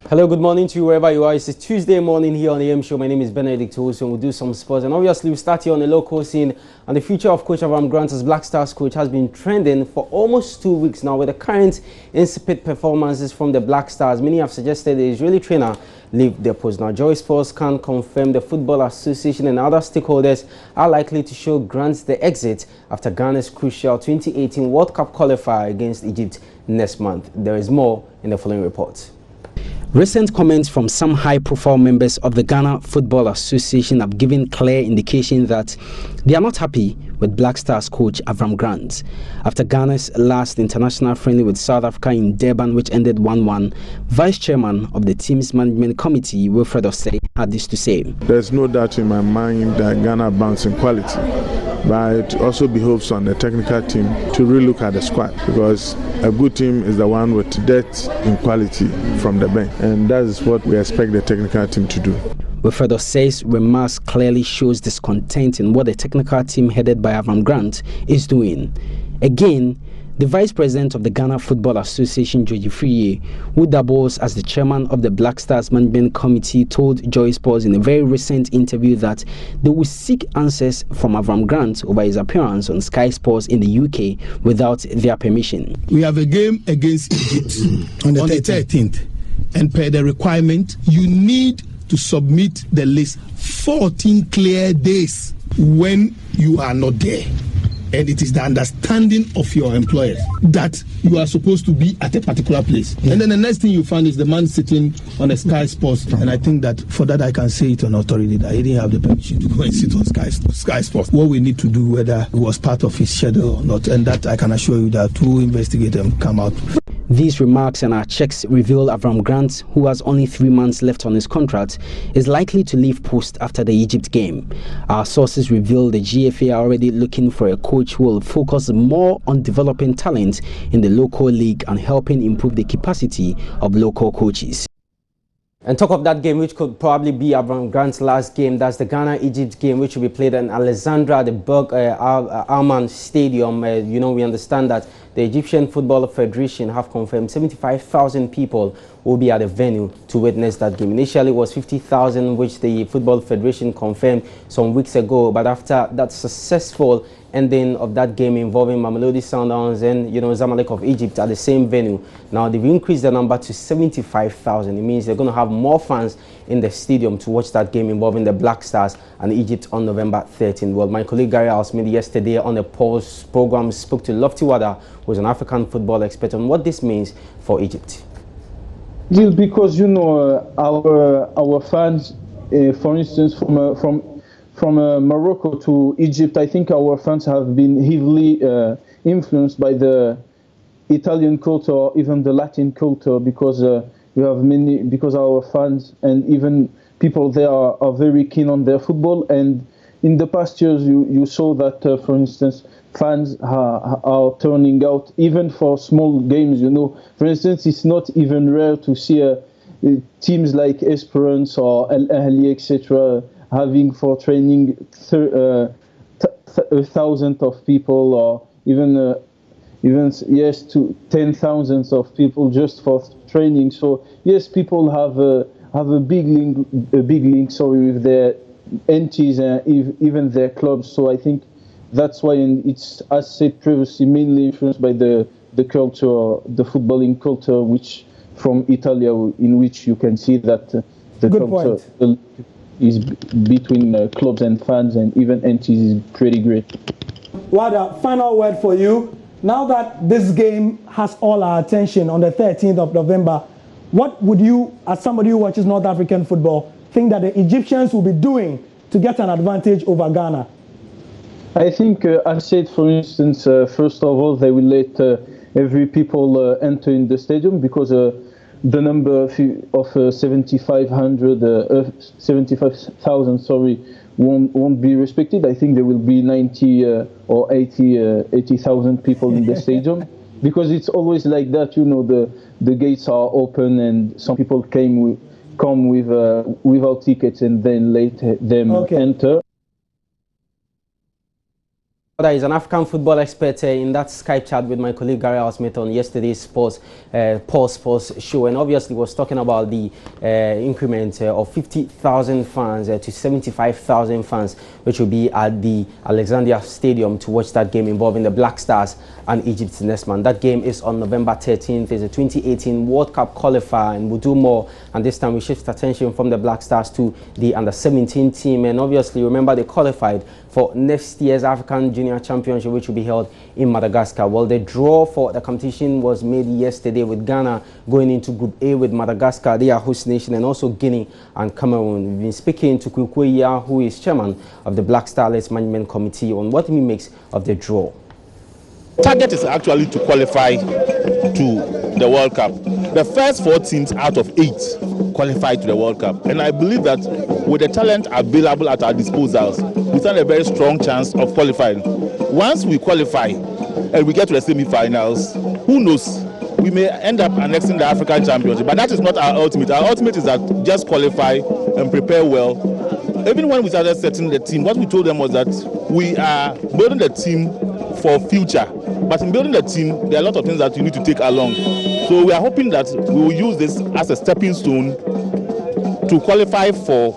Hello, good morning to you wherever you are. It's a Tuesday morning here on the AM Show. My name is Benedict Wilson. We'll do some sports, and obviously we'll start here on the local scene. And the future of Coach Avram Grant as Black Stars coach has been trending for almost 2 weeks now, with the current insipid performances from the Black Stars. Many have suggested the Israeli trainer leave their post. Now, Joy Sports can confirm the Football Association and other stakeholders are likely to show Grant the exit after Ghana's crucial 2018 World Cup qualifier against Egypt next month. There is more in the following report. Recent comments from some high-profile members of the Ghana Football Association have given clear indication that they are not happy with Black Stars coach Avram Grant. After Ghana's last international friendly with South Africa in Durban, which ended 1-1, Vice Chairman of the team's management committee, Wilfred Osei, had this to say. There's no doubt in my mind that Ghana bounce in quality, but it also behoves on the technical team to relook at the squad, because a good team is the one with depth in quality from the bench, and that is what we expect the technical team to do. Wilfred Osei's remarks clearly shows discontent in what the technical team headed by Avram Grant is doing. Again, the Vice President of the Ghana Football Association, Joji Friye, who doubles as the chairman of the Black Stars Management Committee, told Joy Sports in a very recent interview that they will seek answers from Avram Grant over his appearance on Sky Sports in the UK without their permission. We have a game against Egypt on the 13th, and per the requirement, you need to submit the list 14 clear days when you are not there. And it is the understanding of your employer that you are supposed to be at a particular place. And then the next thing you find is the man sitting on a Sky Sports. And I think that for that I can say it on authority that he didn't have the permission to go and sit on Sky Sports. What we need to do, whether it was part of his schedule or not, and that I can assure you that we'll investigate and come out. These remarks and our checks reveal Avram Grant, who has only 3 months left on his contract, is likely to leave post after the Egypt game. Our sources reveal the GFA are already looking for a coach who will focus more on developing talent in the local league and helping improve the capacity of local coaches. And talk of that game, which could probably be Avram Grant's last game. That's the Ghana-Egypt game, which will be played in Alexandra, the Berg Alman Stadium. We understand that the Egyptian Football Federation have confirmed 75,000 people will be at the venue to witness that game. Initially, it was 50,000, which the Football Federation confirmed some weeks ago. But after that successful ending of that game involving Mamelodi Sundowns and Zamalek of Egypt at the same venue, now they've increased the number to 75,000. It means they're going to have more fans in the stadium to watch that game involving the Black Stars and Egypt on November 13th. Well, my colleague Gary Alsmith yesterday on the Pulse program spoke to Lofty Wada, who's an African football expert, on what this means for Egypt. Yes, because our fans, for instance, from Morocco to Egypt, I think our fans have been heavily influenced by the Italian culture or even the Latin culture, because because our fans and even people there are very keen on their football. And in the past years, you saw that, for instance, fans are turning out even for small games. For instance, it's not even rare to see teams like Esperance or Al Ahly, etc., having for training 1,000 of people, or even yes, to 10,000 of people just for training. So yes, people have a big link with their entities and even their clubs. So I think that's why, and it's, as said previously, mainly influenced by the culture, the footballing culture, which from Italy, in which you can see that the culture is between clubs and fans and even entities is pretty great. Wada, final word for you. Now that this game has all our attention on the 13th of November, what would you, as somebody who watches North African football, think that the Egyptians will be doing to get an advantage over Ghana? I think, as said, for instance, first of all, they will let every people enter in the stadium, because the number of 75,000, won't be respected. I think there will be 90 or 80,000 people in the stadium, because it's always like that. The gates are open and some people come without tickets and then let them enter. That is an African football expert in that Skype chat with my colleague Gary Alsmith on yesterday's Pulse Sports show, and obviously was talking about the increment of 50,000 fans to 75,000 fans, which will be at the Alexandria Stadium to watch that game involving the Black Stars and Egypt's next man. That game is on November 13th. It's a 2018 World Cup qualifier, and we'll do more. And this time we shift attention from the Black Stars to the under-17 team, and obviously remember they qualified for next year's African Junior Championship, which will be held in Madagascar. Well, the draw for the competition was made yesterday, with Ghana going into Group A with Madagascar, they are host nation, and also Guinea and Cameroon. We've been speaking to Kukuya, who is chairman of the Black Starlets Management Committee, on what he makes of the draw. Target is actually to qualify to the World Cup. The first 4 teams out of 8 qualify to the World Cup, and I believe that with the talent available at our disposals, we stand a very strong chance of qualifying. Once we qualify and we get to the semi-finals, who knows, we may end up annexing the African Championship, but that is not our ultimate. Our ultimate is that just qualify and prepare well. Even when we started setting the team, what we told them was that we are building the team for future, but in building the team, there are a lot of things that you need to take along. So we are hoping that we will use this as a stepping stone to qualify for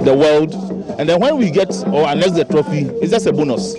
the world, and then when we get or annex the trophy, it's just a bonus.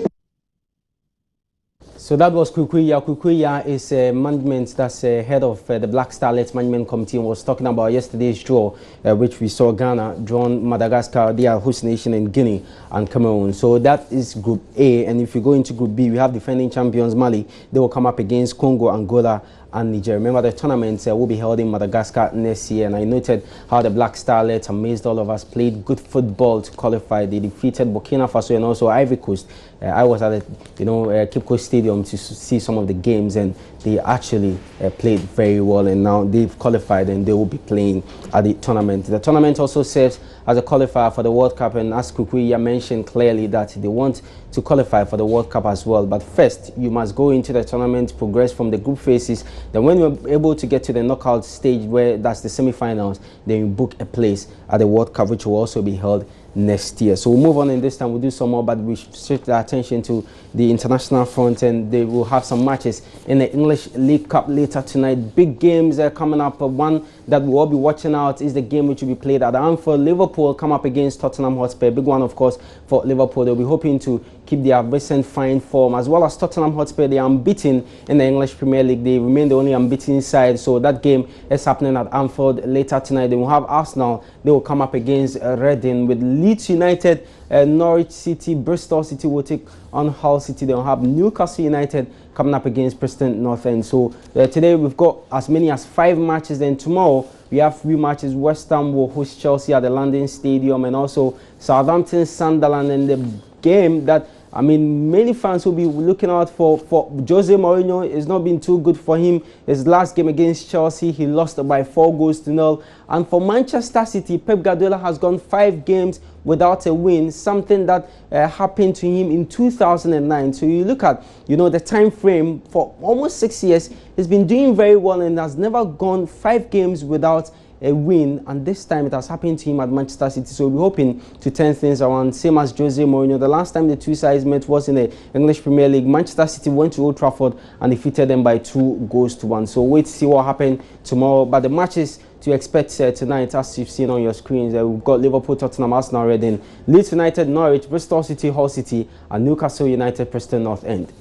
So that was Kukuya. Kukuya is management, that's head of the Black Starlets Management Committee, and was talking about yesterday's draw, which we saw Ghana drawn Madagascar, they are host nation, in Guinea and Cameroon. So that is Group A, and if you go into Group B, we have defending champions Mali. They will come up against Congo, Angola and Niger. Remember, the tournament will be held in Madagascar next year, and I noted how the Black Starlets amazed all of us, played good football to qualify. They defeated Burkina Faso and also Ivory Coast. I was at the Cape Coast Stadium to see some of the games, and they actually played very well, and now they've qualified and they will be playing at the tournament. The tournament also serves as a qualifier for the World Cup, and as Kukuya mentioned clearly that they want to qualify for the World Cup as well. But first, you must go into the tournament, progress from the group phases. Then when you're able to get to the knockout stage, where that's the semi-finals, then you book a place at the World Cup, which will also be held next year. So we'll move on, in this time we'll do some more, but we shift our attention to the international front, and they will have some matches in the English League Cup later tonight. Big games are coming up. One that we'll all be watching out is the game which will be played at Anfield. Liverpool come up against Tottenham Hotspur. Big one, of course, for Liverpool. They'll be hoping to keep their recent fine form, as well as Tottenham Hotspur. They are unbeaten in the English Premier League. They remain the only unbeaten side, so that game is happening at Anfield later tonight. Then we'll have Arsenal. They will come up against Reading. With Leeds United, Norwich City, Bristol City will take on Hull City. They'll have Newcastle United coming up against Preston North End. So today we've got as many as 5 matches. Then tomorrow we have 3 matches. West Ham will host Chelsea at the London Stadium, and also Southampton, Sunderland. And the game that many fans will be looking out for Jose Mourinho. It's not been too good for him. His last game against Chelsea, he lost by 4-0. And for Manchester City, Pep Guardiola has gone 5 games without a win, something that happened to him in 2009. So you look at, the time frame for almost 6 years, he's been doing very well and has never gone 5 games without a win, and this time it has happened to him at Manchester City. So we're hoping to turn things around, same as Jose Mourinho. The last time the two sides met was in the English Premier League. Manchester City went to Old Trafford and defeated them by 2-1. So wait to see what happens tomorrow. But the matches to expect tonight, as you've seen on your screens, we've got Liverpool, Tottenham, Arsenal, Reading, Leeds United, Norwich, Bristol City, Hull City, and Newcastle United, Preston North End.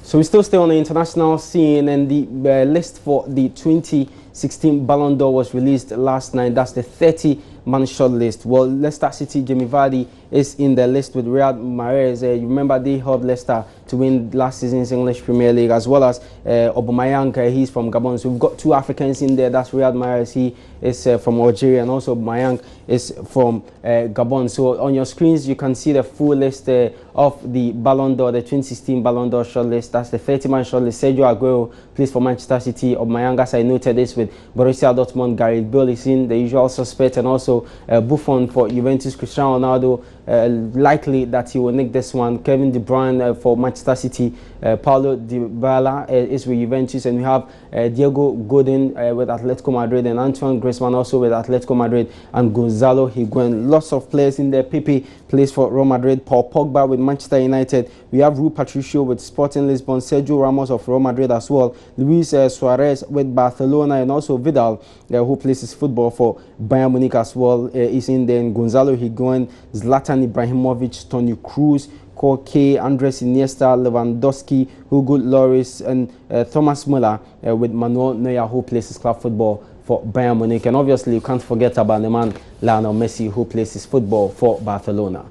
So we still stay on the international scene, and the list for the 2016 Ballon d'Or was released last night. That's the 30-man shortlist. Well, Leicester City, Jamie Vardy is in the list with Riyad Mahrez. You remember they helped Leicester to win last season's English Premier League, as well as Aubameyang. He's from Gabon. So we've got 2 Africans in there. That's Riyad Mahrez. He is from Algeria, and also Aubameyang is from Gabon. So on your screens, you can see the full list of the Ballon d'Or, the 2016 Ballon d'Or shortlist. That's the 30-man shortlist. Sergio Aguero plays for Manchester City. Aubameyang, as I noted, this with Borussia Dortmund. Gareth Bale is in, the usual suspect, and also Buffon for Juventus. Cristiano Ronaldo likely that he will nick this one. Kevin De Bruyne for Manchester City, Paulo Dybala is with Juventus, and we have Diego Godin with Atletico Madrid, and Antoine Griezmann also with Atletico Madrid, and Gonzalo Higuain. Lots of players in there. Pepe plays for Real Madrid, Paul Pogba with Manchester United. We have Rui Patricio with Sporting Lisbon, Sergio Ramos of Real Madrid as well, Luis Suarez with Barcelona, and also Vidal, who plays his football for Bayern Munich as well, is in there. And Gonzalo Higuain, Zlatan Ibrahimovic, Toni Kroos, Koke, Andres Iniesta, Lewandowski, Hugo Lloris, and Thomas Müller with Manuel Neuer, who plays his club football for Bayern Munich. And obviously, you can't forget about the man Lionel Messi, who plays his football for Barcelona.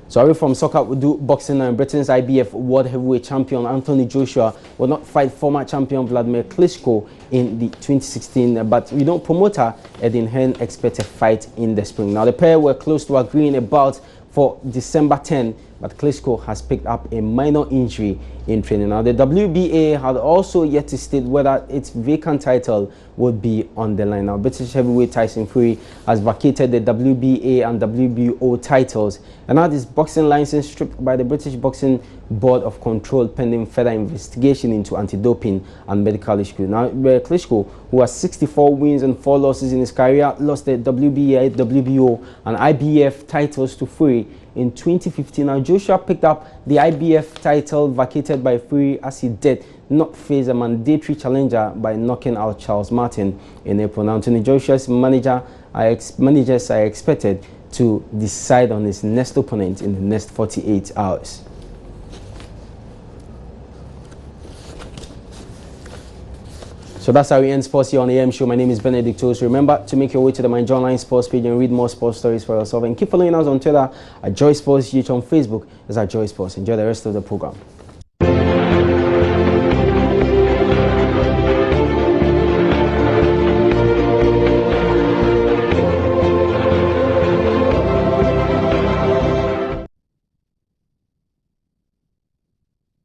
So away from soccer, we do boxing now. Britain's IBF World Heavyweight Champion Anthony Joshua will not fight former champion Vladimir Klitschko in the 2016, but promoter Edin Hearn expects a fight in the spring. Now the pair were close to agreeing about for December 10, but Klitschko has picked up a minor injury in training. Now the WBA had also yet to state whether its vacant title would be on the line. Now British heavyweight Tyson Fury has vacated the WBA and WBO titles, and now this boxing license stripped by the British Boxing Board of Control pending further investigation into anti-doping and medical issues. Now Klitschko, who has 64 wins and 4 losses in his career, lost the WBA, WBO and IBF titles to Fury in 2015. Now Joshua picked up the IBF title vacated by Fury as he did not face a mandatory challenger by knocking out Charles Martin in April. Now Anthony Joshua's managers are expected to decide on his next opponent in the next 48 hours. So that's how we end sports here on the AM Show. My name is Benedict Toast. Remember to make your way to the My John Line Sports page and read more sports stories for yourself. And keep following us on Twitter at Joy Sports, on Facebook as at Joy Sports. Enjoy the rest of the program.